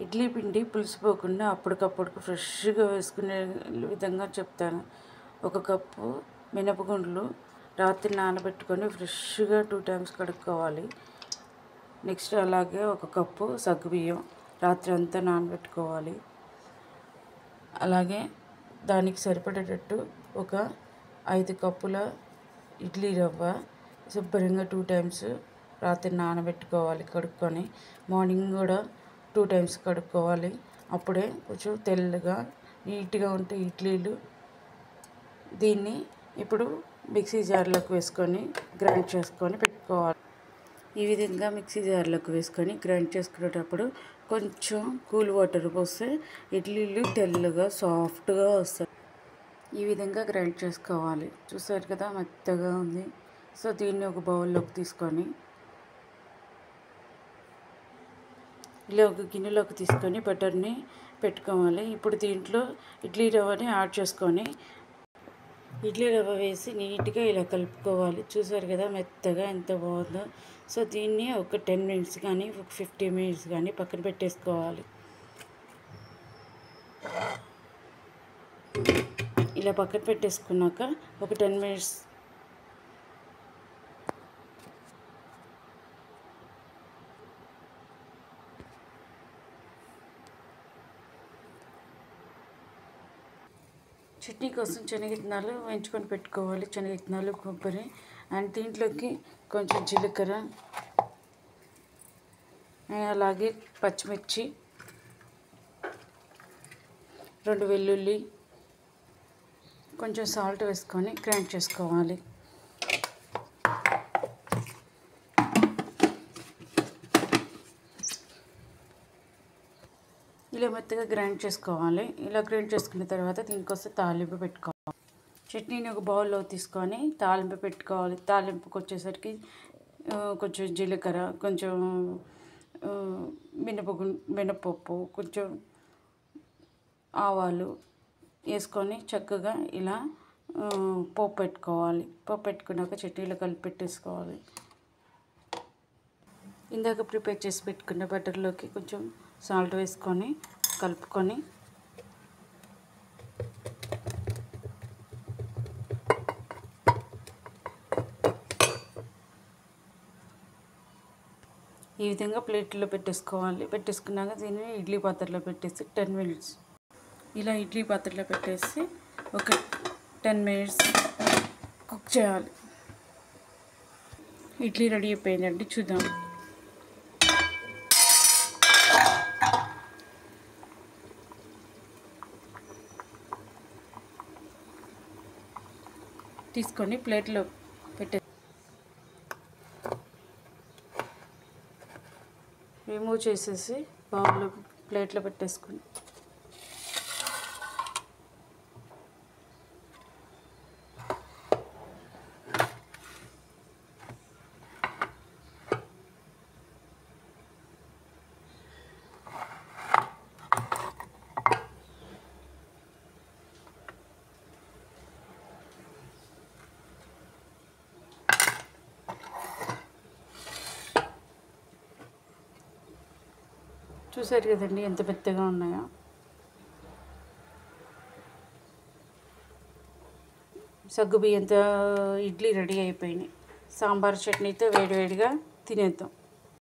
ఇడ్లీ పిండి పులిసిపోకుండా అప్పటికప్పుడు ఫ్రెష్గా వేసుకునే విధంగా చెప్తాను. 1 కప్పు మినపగుండ్లు రాత్రి నానబెట్టుకొని ఫ్రెష్గా 2 టైమ్స్ కడుక్కోవాలి. నెక్స్ట్ అలాగే 1 కప్పు సగ్గుబియ్యం రాత్రి అంతా నానబెట్టుకోవాలి. అలాగే దానికి సరిపడేటట్టు ఒక 5 కప్పుల ఇడ్లీ రవ్వ శుభ్రంగా 2 టైమ్స్ రాత్రి నానబెట్టుకోవాలి కడుక్కొని. మార్నింగ్ కూడా 2 టైమ్స్ కడుక్కోవాలి. అప్పుడే కొంచెం తెల్లగా నీట్గా ఉంటే ఇడ్లీలు. దీన్ని ఇప్పుడు మిక్సీ జార్లోకి వేసుకొని గ్రైండ్ చేసుకొని పెట్టుకోవాలి. ఈ విధంగా మిక్సీ జార్లోకి వేసుకొని గ్రైండ్ చేసుకునేటప్పుడు కొంచెం కూల్ వాటర్ పోస్తే ఇడ్లీలు తెల్లగా సాఫ్ట్గా వస్తాయి. ఈ విధంగా గ్రైండ్ చేసుకోవాలి. చూసారు కదా మెత్తగా ఉంది. సో దీన్ని ఒక బౌల్లోకి తీసుకొని ఇలా ఒక గిన్నెలోకి తీసుకొని బటర్ని పెట్టుకోవాలి. ఇప్పుడు దీంట్లో ఇడ్లీ రవ్వని యాడ్ చేసుకొని ఇడ్లీ రవ్వ వేసి నీట్గా ఇలా కలుపుకోవాలి. చూసారు కదా మెత్తగా ఎంత బాగుందో. సో దీన్ని ఒక 10 మినిట్స్ కానీ ఒక 15 మినిట్స్ కానీ పక్కన పెట్టేసుకోవాలి. ఇలా పక్కన పెట్టేసుకున్నాక ఒక 10 మినిట్స్ చట్నీ కోసం శనగిత్తనాలు వేయించుకొని పెట్టుకోవాలి. శనగిత్తనాలు, కొబ్బరి అండ్ దీంట్లోకి కొంచెం జీలకర్ర, అలాగే పచ్చిమిర్చి, 2 వెల్లుల్లి, కొంచెం సాల్ట్ వేసుకొని గ్రైండ్ చేసుకోవాలి. ఇలా మెత్తగా గ్రైండ్ చేసుకోవాలి. ఇలా గ్రైండ్ చేసుకున్న తర్వాత దీనికోసం తాలింపు పెట్టుకోవాలి. చట్నీని ఒక బౌల్లో తీసుకొని తాలింపు పెట్టుకోవాలి. తాలింపుకి వచ్చేసరికి కొంచెం జీలకర్ర, కొంచెం మినపప్పు, కొంచెం ఆవాలు వేసుకొని చక్కగా ఇలా పోపు పెట్టుకోవాలి. పోపు పెట్టుకున్నాక చట్నీలో కలిపి పెట్టేసుకోవాలి. ఇందాక ప్రిపేర్ చేసి పెట్టుకున్న బటర్లోకి కొంచెం సాల్ట్ వేసుకొని కలుపుకొని ఈ విధంగా ప్లేట్లో పెట్టేసుకోవాలి. పెట్టేసుకున్నాక దీన్ని ఇడ్లీ పాత్రలో పెట్టేసి 10 మినిట్స్ ఇలా ఇడ్లీ పాత్రలో పెట్టేసి ఒక 10 మినిట్స్ కుక్ చేయాలి. ఇడ్లీ రెడీ అయిపోయిందండి. చూద్దాం. తీసుకొని ప్లేట్లో రిమూవ్ చేసేసి బౌల్లో ప్లేట్లో పెట్టేసుకొని చూసారు కదండి ఎంత మెత్తగా ఉన్నాయో. సగ్గుబియ్యంతో ఇడ్లీ రెడీ అయిపోయినాయి. సాంబార్ చట్నీతో వేడివేడిగా తినేద్దాం.